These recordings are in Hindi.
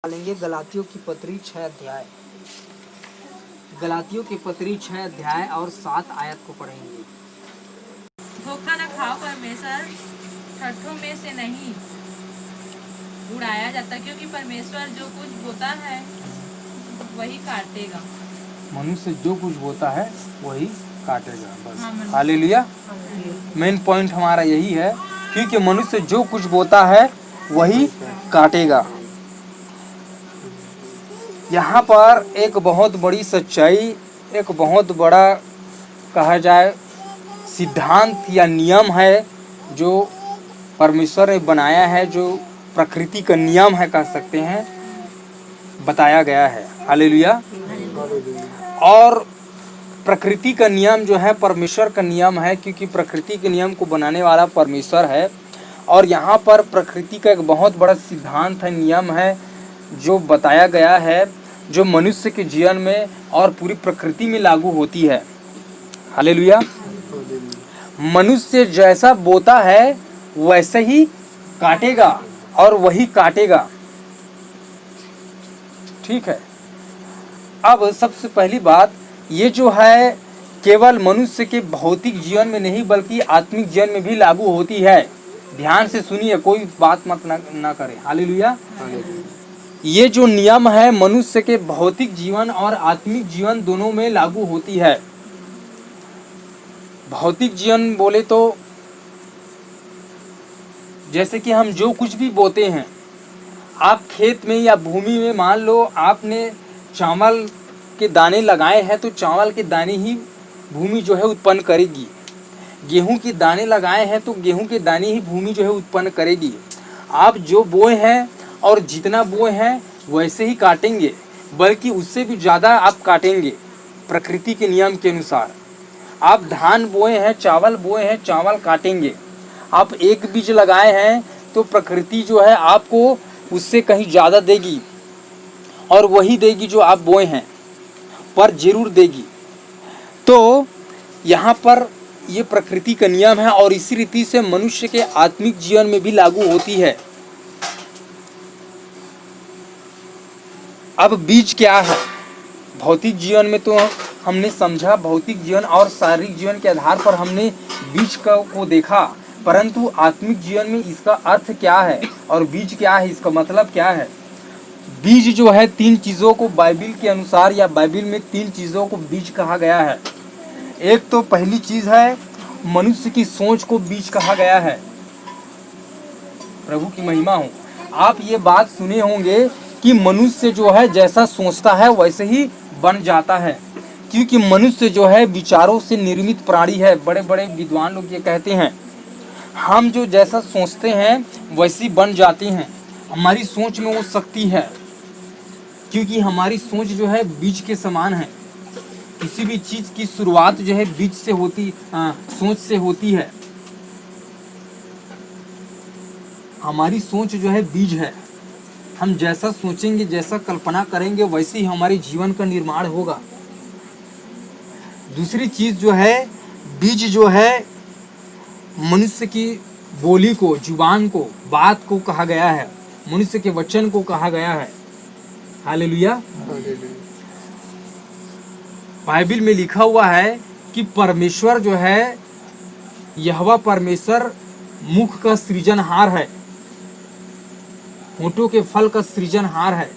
लेंगे गलातियों की पत्री 6 अध्याय। गलातियों की पत्री 6 अध्याय और 7 आयत को पढ़ेंगे। धोखा न खाओ, परमेश्वर ठट्ठों में से नहीं उड़ाया जाता, क्योंकि परमेश्वर जो कुछ बोता है वही काटेगा। मनुष्य जो कुछ बोता है वही काटेगा। बस हाँ, हालेलुया। मेन पॉइंट हमारा यही है, क्योंकि मनुष्य जो कुछ बोता है वही काटेगा। यहाँ पर एक बहुत बड़ी सच्चाई, एक बहुत बड़ा कहा जाए सिद्धांत या नियम है जो परमेश्वर ने बनाया है, जो प्रकृति का नियम है कह सकते हैं, बताया गया है। हालेलुया। और प्रकृति का नियम जो है परमेश्वर का नियम है, क्योंकि प्रकृति के नियम को बनाने वाला परमेश्वर है। और यहाँ पर प्रकृति का एक बहुत बड़ा सिद्धांत है, नियम है जो बताया गया है, जो मनुष्य के जीवन में और पूरी प्रकृति में लागू होती है। हालेलुया। मनुष्य जैसा बोता है वैसे ही काटेगा और वही काटेगा। ठीक है। अब सबसे पहली बात ये जो है केवल मनुष्य के भौतिक जीवन में नहीं बल्कि आत्मिक जीवन में भी लागू होती है। ध्यान से सुनिए, कोई बात मत ना करें। हालेलुया। ये जो नियम है मनुष्य के भौतिक जीवन और आत्मिक जीवन दोनों में लागू होती है। भौतिक जीवन बोले तो जैसे कि हम जो कुछ भी बोते हैं, आप खेत में या भूमि में मान लो आपने चावल के दाने लगाए हैं तो चावल के दाने ही भूमि जो है उत्पन्न करेगी। गेहूं के दाने लगाए हैं तो गेहूं के दाने ही भूमि जो है उत्पन्न करेगी। आप जो बोए हैं और जितना बोए हैं वैसे ही काटेंगे, बल्कि उससे भी ज़्यादा आप काटेंगे प्रकृति के नियम के अनुसार। आप धान बोए हैं, चावल बोए हैं, चावल काटेंगे। आप एक बीज लगाए हैं तो प्रकृति जो है आपको उससे कहीं ज़्यादा देगी और वही देगी जो आप बोए हैं, पर जरूर देगी। तो यहाँ पर ये प्रकृति का नियम है और इसी रीति से मनुष्य के आत्मिक जीवन में भी लागू होती है। अब बीज क्या है? भौतिक जीवन में तो हमने समझा, भौतिक जीवन और शारीरिक जीवन के आधार पर हमने बीज को देखा, परंतु आत्मिक जीवन में इसका अर्थ क्या है और बीज क्या है, इसका मतलब क्या है? बीज जो है 3 चीज़ों को बाइबिल के अनुसार या बाइबिल में 3 चीज़ों को बीज कहा गया है। एक तो पहली चीज़ है मनुष्य की सोच को बीज कहा गया है। प्रभु की महिमा हो। आप ये बात सुने होंगे कि मनुष्य जो है जैसा सोचता है वैसे ही बन जाता है, क्योंकि मनुष्य जो है विचारों से निर्मित प्राणी है। बड़े बड़े विद्वान लोग ये कहते हैं, हम जो जैसा सोचते हैं वैसी बन जाते हैं। हमारी सोच में वो शक्ति है, क्योंकि हमारी सोच जो है बीज के समान है। किसी भी चीज़ की शुरुआत जो है बीज से होती, सोच से होती है। हमारी सोच जो है बीज है। हम जैसा सोचेंगे, जैसा कल्पना करेंगे, वैसे ही हमारे जीवन का निर्माण होगा। दूसरी चीज़ जो है बीज जो है मनुष्य की बोली को, जुबान को, बात को कहा गया है, मनुष्य के वचन को कहा गया है। हालेलुया। बाइबिल में लिखा हुआ है कि परमेश्वर जो है, यहोवा परमेश्वर मुख का सृजनहार है, होठों के फल का सृजनहार है।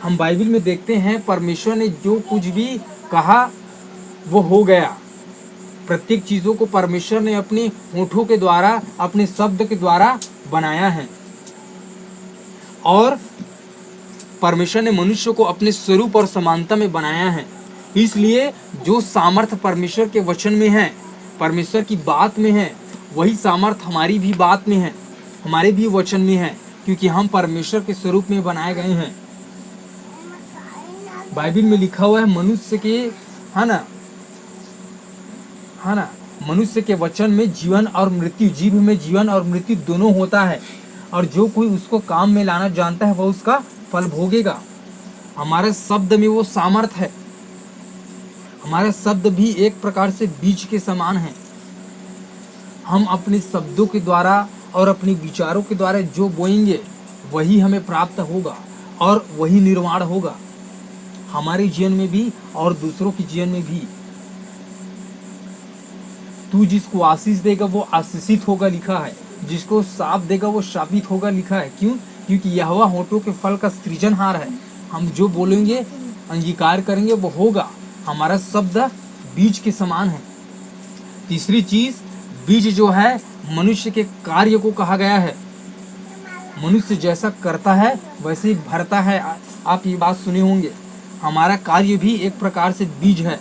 हम बाइबिल में देखते हैं परमेश्वर ने जो कुछ भी कहा वो हो गया। प्रत्येक चीज़ों को परमेश्वर ने अपने होठों के द्वारा, अपने शब्द के द्वारा बनाया है। और परमेश्वर ने मनुष्य को अपने स्वरूप और समानता में बनाया है। इसलिए जो सामर्थ्य परमेश्वर के वचन में है, परमेश्वर की बात में है, वही सामर्थ्य हमारी भी बात में है, हमारे भी वचन में है, क्योंकि हम परमेश्वर के स्वरूप में बनाए गए हैं। बाइबिल में लिखा हुआ है मनुष्य के, है ना, मनुष्य के वचन में जीवन और मृत्यु, जीभ में जीवन और मृत्यु दोनों होता है, और जो कोई उसको काम में लाना जानता है वह उसका फल भोगेगा। हमारे शब्द में वो सामर्थ है। हमारे शब्द भी एक प्रकार से बीज के समान है। हम अपने शब्दों के द्वारा और अपने विचारों के द्वारा जो बोएंगे वही हमें प्राप्त होगा। और वही निर्माण होगा हमारे जीवन में भी और दूसरों के जीवन में भी। तू जिसको आशीष देगा वो आशीषित होगा लिखा है, जिसको शाप देगा वो शापित होगा लिखा है। क्यों? क्योंकि यहोवा होठों के फल का सृजनहार है। हम जो बोलेंगे अंगीकार करेंगे वो होगा। हमारा शब्द बीज के समान है। तीसरी चीज, बीज जो है मनुष्य के कार्य को कहा गया है। मनुष्य जैसा करता है वैसे ही भरता है। आप ये बात सुने होंगे। हमारा कार्य भी एक प्रकार से बीज है।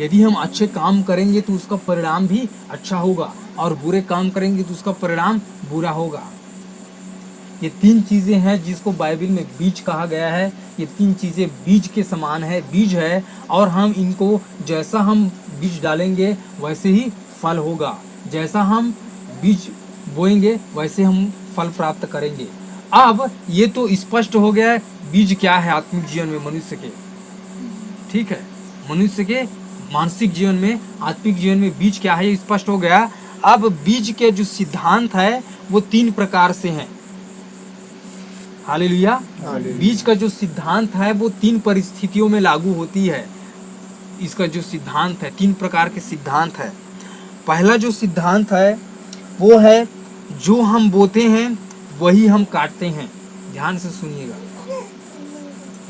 यदि हम अच्छे काम करेंगे तो उसका परिणाम भी अच्छा होगा, और बुरे काम करेंगे तो उसका परिणाम बुरा होगा। ये तीन चीजें हैं जिसको बाइबल में बीज कहा गया है। ये तीन चीजें बीज के समान है, बीज है, और हम इनको जैसा हम बीज डालेंगे वैसे ही फल होगा। जैसा हम बीज बोएंगे वैसे हम फल प्राप्त करेंगे। अब ये तो स्पष्ट हो गया है बीज क्या है आत्मिक जीवन में मनुष्य के। ठीक है, मनुष्य के मानसिक जीवन में, आत्मिक जीवन में बीज क्या है ये स्पष्ट हो गया। अब बीज के जो सिद्धांत है वो तीन प्रकार से हैं। हालेलुया। बीज का जो सिद्धांत है वो तीन परिस्थितियों में लागू होती है। इसका जो सिद्धांत है, तीन प्रकार के सिद्धांत है। पहला जो सिद्धांत है वो है जो हम बोते हैं वही हम काटते हैं। ध्यान से सुनिएगा,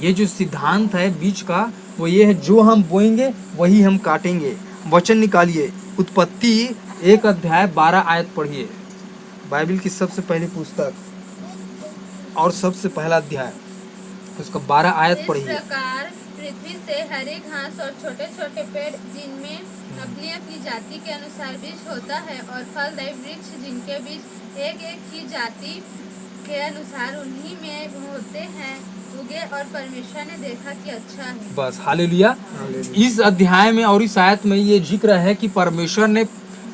ये जो सिद्धांत है बीज का वो ये है, जो हम बोएंगे वही हम काटेंगे। वचन निकालिए, उत्पत्ति 1:12 पढ़िए। बाइबल की सबसे पहली पुस्तक और सबसे पहला अध्याय, उसका 12 पढ़िए। इस प्रकार पृथ्वी से हरे घास और छोटे छोटे पेड़ जिनमें अपनी अपनी जाति के अनुसार बीज होता है, और फलदायी वृक्ष जिनके बीज एक एक ही जाति के अनुसार उन्हीं में होते हैं, उगे, और परमेश्वर ने देखा कि अच्छा है। बस, हालेलुया। इस अध्याय में और इस आयत में ये जिक्र है कि परमेश्वर ने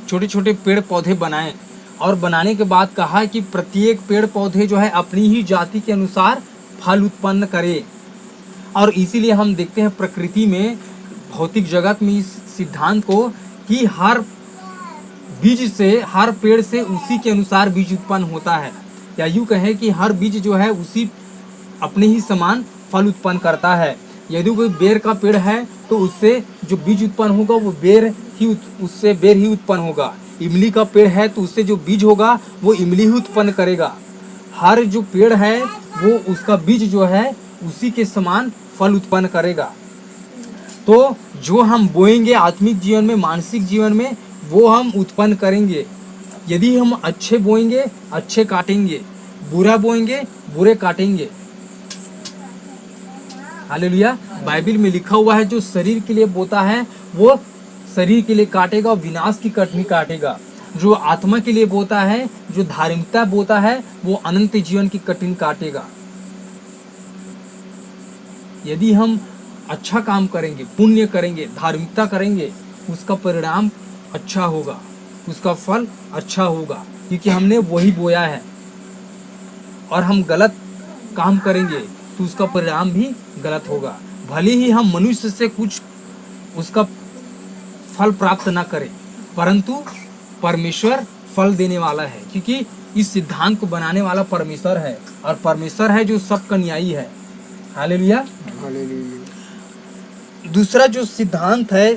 छोटे छोटे पेड़ पौधे बनाए, और बनाने के बाद कहा कि प्रत्येक पेड़ पौधे जो है अपनी ही जाति के अनुसार फल उत्पन्न करे। और इसीलिए हम देखते हैं प्रकृति में, भौतिक जगत में इस सिद्धांत को कि हर बीज से, हर पेड़ से उसी के अनुसार बीज उत्पन्न होता है, या यूँ कहें कि हर बीज जो है उसी अपने ही समान फल उत्पन्न करता है। यदि कोई बेर का पेड़ है तो उससे जो बीज उत्पन्न होगा वो उससे बेर ही उत्पन्न होगा। इमली का पेड़ है तो उससे जो बीज होगा वो इमली ही उत्पन्न करेगा। हर जो पेड़ है वो उसका बीज जो है उसी के समान फल उत्पन्न करेगा। तो जो हम बोएंगे आत्मिक जीवन में, मानसिक जीवन में, वो हम उत्पन्न करेंगे। यदि हम अच्छे बोएंगे अच्छे काटेंगे, बुरा बोएंगे बुरे काटेंगे। हालेलुया। बाइबल में लिखा हुआ है जो शरीर के लिए बोता है वो शरीर के लिए काटेगा और विनाश की कटनी काटेगा। जो आत्मा के लिए बोता है, जो धार्मिकता बोता है, वो अनंत जीवन की कटनी काटेगा। यदि हम अच्छा काम करेंगे, पुण्य करेंगे, धार्मिकता करेंगे, उसका परिणाम अच्छा होगा, उसका फल अच्छा होगा, क्योंकि हमने वही बोया है। और हम गलत काम करेंगे तो उसका परिणाम भी गलत होगा। भले ही हम मनुष्य से कुछ उसका फल प्राप्त ना करें, परंतु परमेश्वर फल देने वाला है, क्योंकि इस सिद्धांत को बनाने वाला परमेश्वर है, और परमेश्वर है जो सबका न्यायी है। हालेलुया। दूसरा जो सिद्धांत है,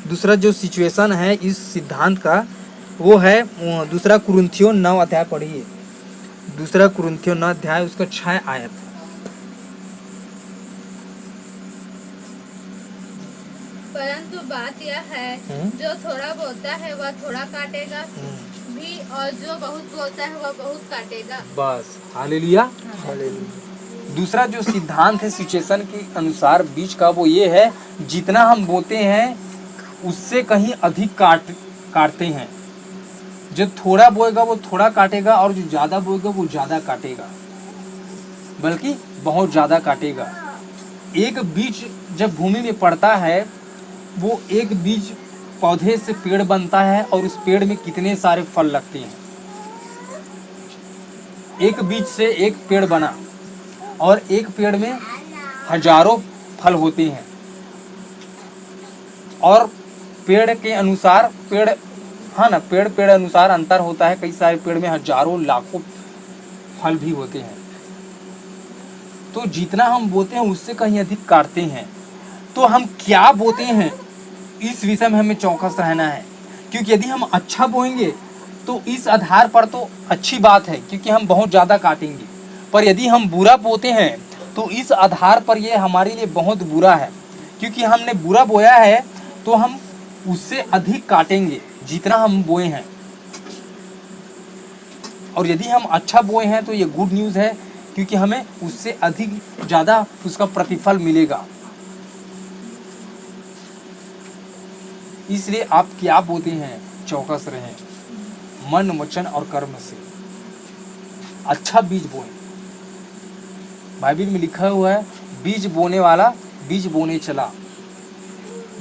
दूसरा जो सिचुएशन है इस सिद्धांत का, वो है 2 कुरिन्थियों 9 पढ़िए। 2 कुरिन्थियों 9 उसका 6 परंतु बात यह है, जो थोड़ा बोता है वह थोड़ा काटेगा भी, और जो बहुत बोता है वह बहुत काटेगा। बस, हालेलुया। दूसरा जो सिद्धांत है सिचुएशन के अनुसार बीज का, वो ये है जितना हम बोते हैं उससे कहीं अधिक काटते हैं। जो थोड़ा बोएगा वो थोड़ा काटेगा, और जो ज़्यादा बोएगा वो ज़्यादा काटेगा, बल्कि बहुत ज़्यादा काटेगा। एक बीज जब भूमि में पड़ता है, वो एक बीज पौधे से पेड़ बनता है, और उस पेड़ में कितने सारे फल लगते हैं। एक बीज से एक पेड़ बना, और एक पेड़ में हजारों फल होते हैं। और पेड़ के अनुसार पेड़ अनुसार अंतर होता है। कई सारे पेड़ में हजारों लाखों फल भी होते हैं। तो जितना हम बोते हैं उससे कहीं अधिक काटते हैं। तो हम क्या बोते हैं इस विषय में हमें चौकस रहना है, क्योंकि यदि हम अच्छा बोएंगे तो इस आधार पर तो अच्छी बात है, क्योंकि हम बहुत ज़्यादा काटेंगे। पर यदि हम बुरा बोते हैं तो इस आधार पर ये हमारे लिए बहुत बुरा है, क्योंकि हमने बुरा बोया है तो हम उससे अधिक काटेंगे जितना हम बोए हैं। और यदि हम अच्छा बोए हैं तो ये गुड न्यूज़ है, क्योंकि हमें उससे अधिक ज़्यादा उसका प्रतिफल मिलेगा। इसलिए आप क्या बोते हैं चौकस रहें, मन वचन और कर्म से अच्छा बीज बोएं। बाइबल में लिखा हुआ है, बीज बोने वाला बीज बोने चला।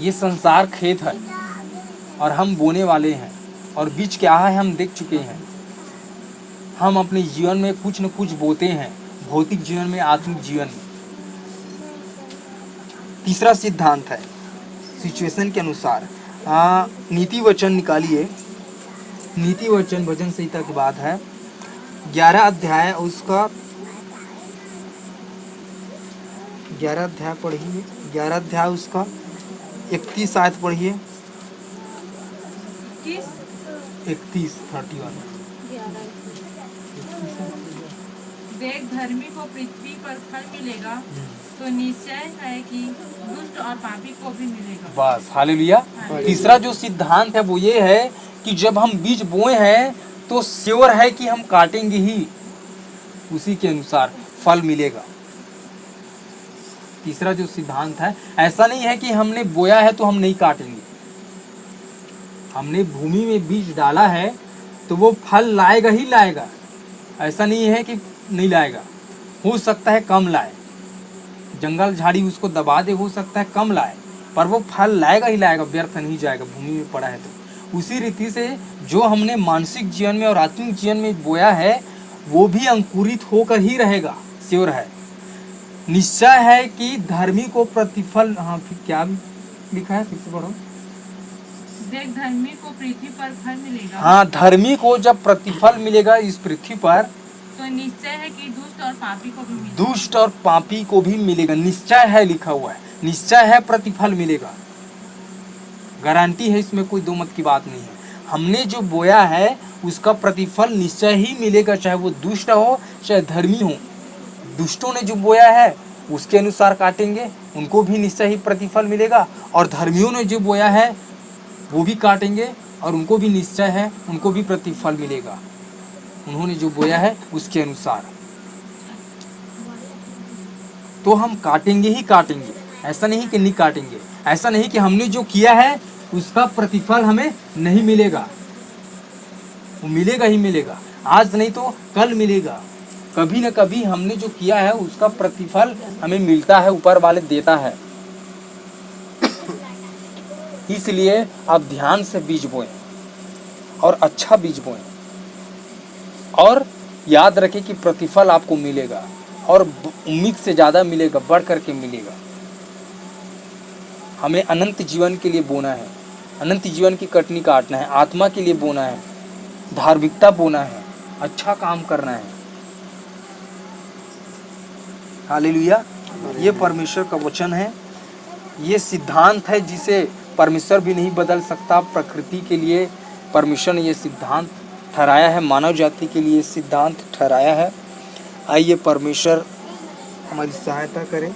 ये संसार खेत है और हम बोने वाले हैं, और बीज क्या है हम देख चुके हैं। हम अपने जीवन में कुछ न कुछ बोते हैं, भौतिक जीवन में, आत्मिक जीवन में। तीसरा सिद्धांत है सिचुएशन के अनुसार। नीति वचन निकालिए। नीति वचन भजन संहिता की बात है, 11 अध्याय उसका 11 अध्याय पढ़िए, 11 अध्याय उसका 31 आयत पढ़िए। 31 देख धर्मी को पृथ्वी पर फल मिलेगा, तो निश्चय है कि दुष्ट और पापी को भी मिलेगा। बस, हालेलुया। तीसरा जो सिद्धांत है वो ये है कि जब हम बीज बोए हैं तो श्योर है कि हम काटेंगे ही, उसी के अनुसार फल मिलेगा। तीसरा जो सिद्धांत है, ऐसा नहीं है कि हमने बोया है तो हम नहीं काटेंगे। हमने भूमि में बीज डाला है तो वो फल लाएगा ही लाएगा, ऐसा नहीं है कि नहीं लाएगा। हो सकता है कम लाए, जंगल झाड़ी उसको दबा दे, हो सकता है कम लाए, पर वो फल लाएगा ही लाएगा, व्यर्थ नहीं जाएगा, भूमि में पड़ा है तो। उसी रीति से जो हमने मानसिक जीवन में और आत्मिक जीवन में बोया है वो भी अंकुरित होकर ही रहेगा, श्योर है। निश्चय है कि धर्मी को प्रतिफल, हाँ फिर क्या लिखा है, फिर से पढ़ो। देख धर्मी को पृथ्वी पर फल मिलेगा। हाँ, धर्मी को जब प्रतिफल मिलेगा इस पृथ्वी पर, तो निश्चय है कि दुष्ट और पापी को भी मिलेगा। दुष्ट और पापी को भी मिलेगा। निश्चय है लिखा हुआ है, निश्चय है प्रतिफल मिलेगा, गारंटी है, इसमें कोई दो मत की बात नहीं है। हमने जो बोया है उसका प्रतिफल निश्चय ही मिलेगा, चाहे वो दुष्ट हो चाहे धर्मी हो। दुष्टों ने जो बोया है उसके अनुसार काटेंगे, उनको भी निश्चय ही प्रतिफल मिलेगा, और धर्मियों ने जो बोया है वो भी काटेंगे और उनको भी निश्चय है, उनको भी प्रतिफल मिलेगा, उन्होंने जो बोया है उसके अनुसार। तो हम काटेंगे ही काटेंगे, ऐसा नहीं कि नहीं काटेंगे, ऐसा नहीं कि हमने जो किया है उसका प्रतिफल हमें नहीं मिलेगा, वो मिलेगा ही मिलेगा, आज नहीं तो कल मिलेगा। कभी न कभी हमने जो किया है उसका प्रतिफल हमें मिलता है, ऊपर वाले देता है। इसलिए आप ध्यान से बीज बोएं और अच्छा बीज बोएं, और याद रखें कि प्रतिफल आपको मिलेगा, और उम्मीद से ज़्यादा मिलेगा, बढ़ करके मिलेगा। हमें अनंत जीवन के लिए बोना है, अनंत जीवन की कटनी काटना है, आत्मा के लिए बोना है, धार्मिकता बोना है, अच्छा काम करना है। हालेलुया। ये परमेश्वर का वचन है, ये सिद्धांत है जिसे परमेश्वर भी नहीं बदल सकता। प्रकृति के लिए परमेश्वर ने ये सिद्धांत ठहराया है, मानव जाति के लिए सिद्धांत ठहराया है। आइए परमेश्वर हमारी सहायता करें।